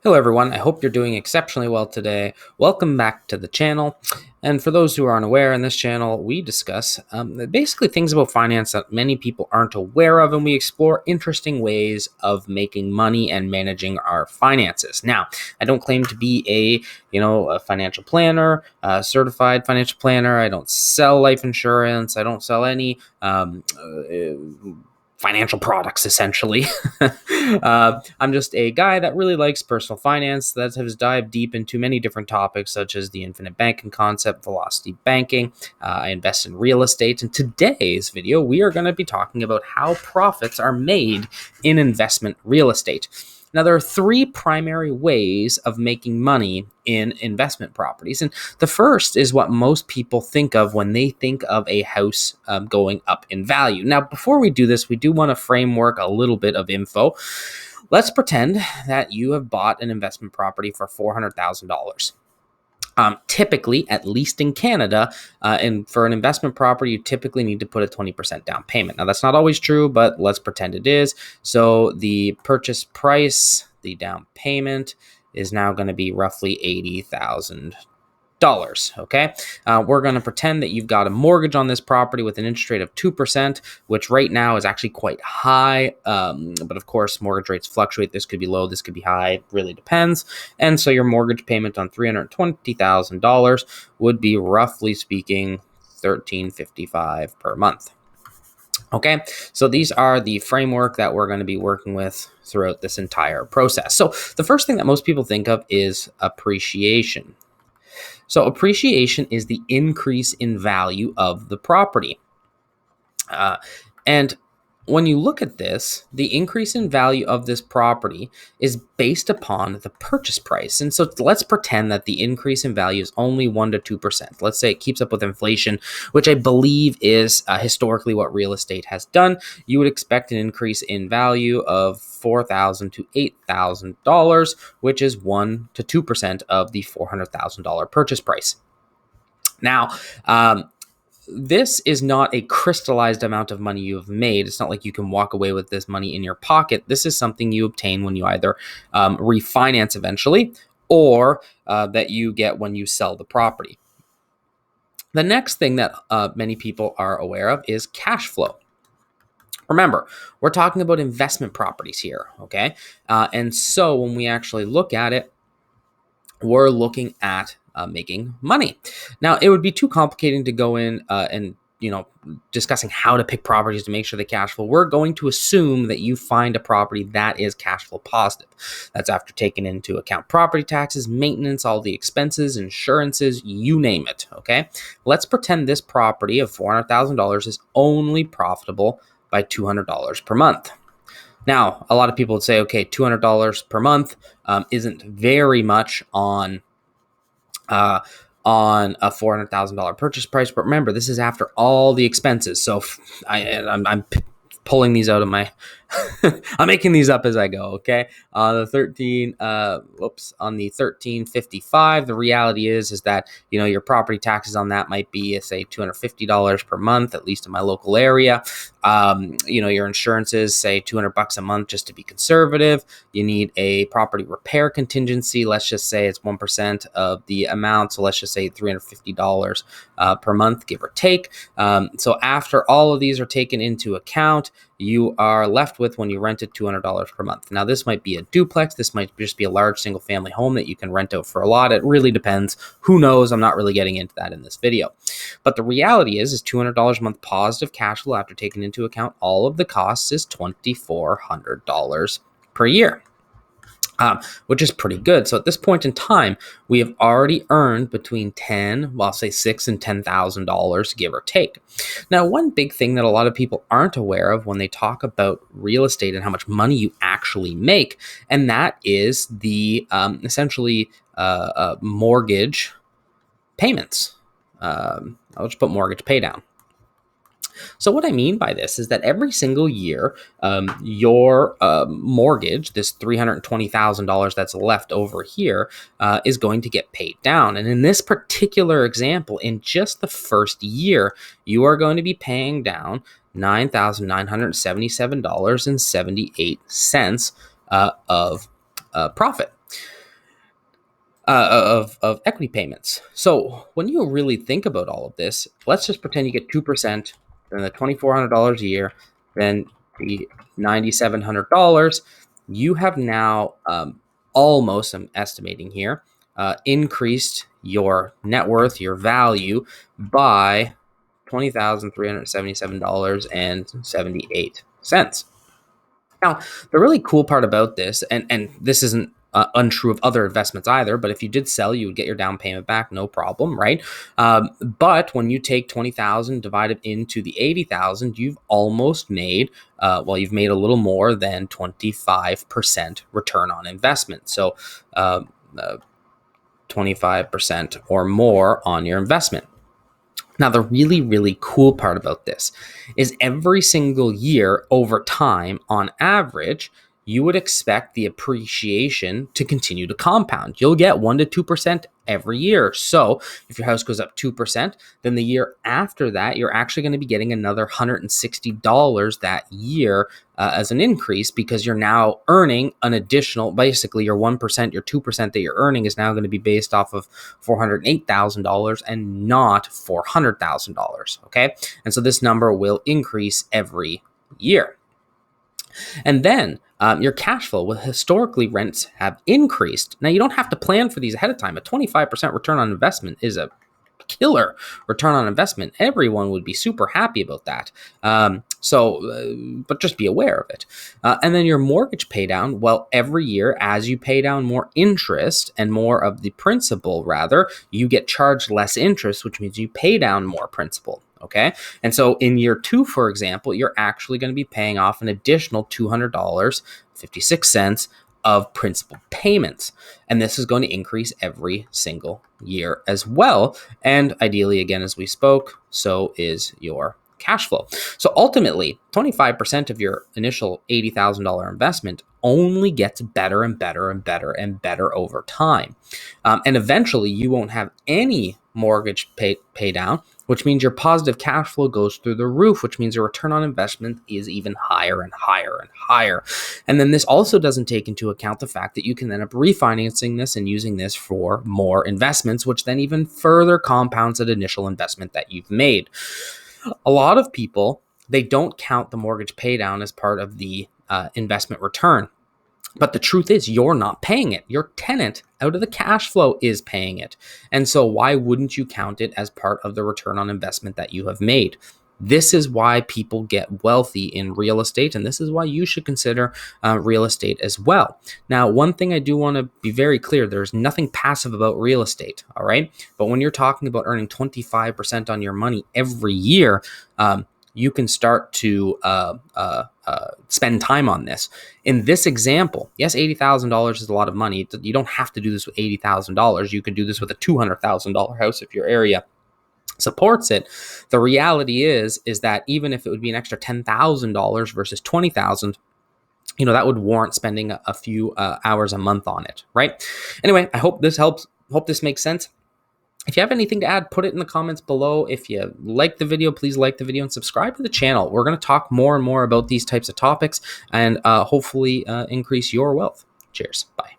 Hello everyone, I hope you're doing exceptionally well today. Welcome back to the channel. And for those who are unaware, in this channel, we discuss basically things about finance that many people aren't aware of, and we explore interesting ways of making money and managing our finances. Now, I don't claim to be a financial planner, a certified financial planner. I don't sell life insurance. I don't sell any financial products, essentially. I'm just a guy that really likes personal finance, that has dived deep into many different topics, such as the infinite banking concept, velocity banking. I invest in real estate. In today's video, we are going to be talking about how profits are made in investment real estate. Now, there are three primary ways of making money in investment properties. And the first is what most people think of when they think of a house going up in value. Now, before we do this, we do want to framework a little bit of info. Let's pretend that you have bought an investment property for $400,000. Typically, at least in Canada, and for an investment property, you typically need to put a 20% down payment. Now, that's not always true, but let's pretend it is. So the purchase price, the down payment, is now going to be roughly $80,000. Okay, we're going to pretend that you've got a mortgage on this property with an interest rate of 2%, which right now is actually quite high. But of course, mortgage rates fluctuate. This could be low, this could be high. It really depends. And so your mortgage payment on $320,000 would be, roughly speaking, $1,355 per month. Okay, so these are the framework that we're going to be working with throughout this entire process. So the first thing that most people think of is appreciation. So appreciation is the increase in value of the property. And when you look at this, the increase in value of this property is based upon the purchase price. And so let's pretend that the increase in value is only 1% to 2%. Let's say it keeps up with inflation, which I believe is historically what real estate has done. You would expect an increase in value of $4,000 to $8,000, which is 1% to 2% of the $400,000 purchase price. Now, this is not a crystallized amount of money you have made. It's not like you can walk away with this money in your pocket. This is something you obtain when you either refinance eventually, or that you get when you sell the property. The next thing that many people are aware of is cash flow. Remember, we're talking about investment properties here, okay? And so when we actually look at it, we're looking at making money. Now, it would be too complicating to go in and discussing how to pick properties to make sure they cash flow. We're going to assume that you find a property that is cash flow positive. That's after taking into account property taxes, maintenance, all the expenses, insurances, you name it. Okay, let's pretend this property of $400,000 is only profitable by $200 per month. Now, a lot of people would say, okay, $200 per month isn't very much on a $400,000 purchase price. But remember, this is after all the expenses. So I'm pulling these out of my, I'm making these up as I go. Okay. On the 1355, the reality is that, your property taxes on that might be, say, $250 per month, at least in my local area. Your insurances, say $200 a month, just to be conservative. You need a property repair contingency. Let's just say it's 1% of the amount. So let's just say $350 per month, give or take. So after all of these are taken into account, you are left with, when you rent it, $200 per month. Now, this might be a duplex. This might just be a large single family home that you can rent out for a lot. It really depends. Who knows? I'm not really getting into that in this video. But the reality is $200 a month positive cash flow after taking into account all of the costs is $2,400 per year. Which is pretty good. So at this point in time, we have already earned between $6,000 and $10,000, give or take. Now, one big thing that a lot of people aren't aware of when they talk about real estate and how much money you actually make, and that is the essentially mortgage payments. I'll just put mortgage pay down. So what I mean by this is that every single year, your mortgage, this $320,000 that's left over here, is going to get paid down. And in this particular example, in just the first year, you are going to be paying down $9,977.78 of profit. of equity payments. So when you really think about all of this, let's just pretend you get 2%, then the $2,400 a year, then the $9,700. You have now almost, I'm estimating here, increased your net worth, your value by $20,377.78. Now, the really cool part about this, and this isn't untrue of other investments either, but if you did sell, you would get your down payment back, no problem, right? But when you take 20,000 divided into the 80,000, you've almost made, you've made a little more than 25% return on investment. So, 25% or more on your investment. Now, the really, really cool part about this is every single year over time, on average, you would expect the appreciation to continue to compound. You'll get 1% to 2% every year. So if your house goes up 2%, then the year after that, you're actually going to be getting another $160 that year as an increase, because you're now earning an additional, basically your 1%, your 2% that you're earning is now going to be based off of $408,000 and not $400,000. Okay. And so this number will increase every year. And then your cash flow, well, historically rents have increased. Now, you don't have to plan for these ahead of time. A 25% return on investment is a killer return on investment. Everyone would be super happy about that. But just be aware of it. And then your mortgage pay down, well, every year as you pay down more interest and more of the principal, rather, you get charged less interest, which means you pay down more principal. Okay. And so in year 2, for example, you're actually going to be paying off an additional $200.56 of principal payments. And this is going to increase every single year as well. And ideally, again, as we spoke, so is your cash flow. So ultimately, 25% of your initial $80,000 investment only gets better and better and better and better over time. And eventually, you won't have any mortgage pay down, which means your positive cash flow goes through the roof, which means your return on investment is even higher and higher and higher. And then this also doesn't take into account the fact that you can end up refinancing this and using this for more investments, which then even further compounds that initial investment that you've made. A lot of people, they don't count the mortgage pay down as part of the investment return. But the truth is, you're not paying it. Your tenant, out of the cash flow, is paying it. And so why wouldn't you count it as part of the return on investment that you have made? This is why people get wealthy in real estate, and this is why you should consider real estate as well. Now, one thing I do want to be very clear, there's nothing passive about real estate, all right? But when you're talking about earning 25% on your money every year, you can start to spend time on this. In this example, yes, $80,000 is a lot of money. You don't have to do this with $80,000. You could do this with a $200,000 house if your area supports it. The reality is that even if it would be an extra $10,000 versus $20,000, that would warrant spending a few hours a month on it, right? Anyway, I hope this helps. Hope this makes sense. If you have anything to add, put it in the comments below. If you like the video, please like the video and subscribe to the channel. We're going to talk more and more about these types of topics and hopefully increase your wealth. Cheers. Bye.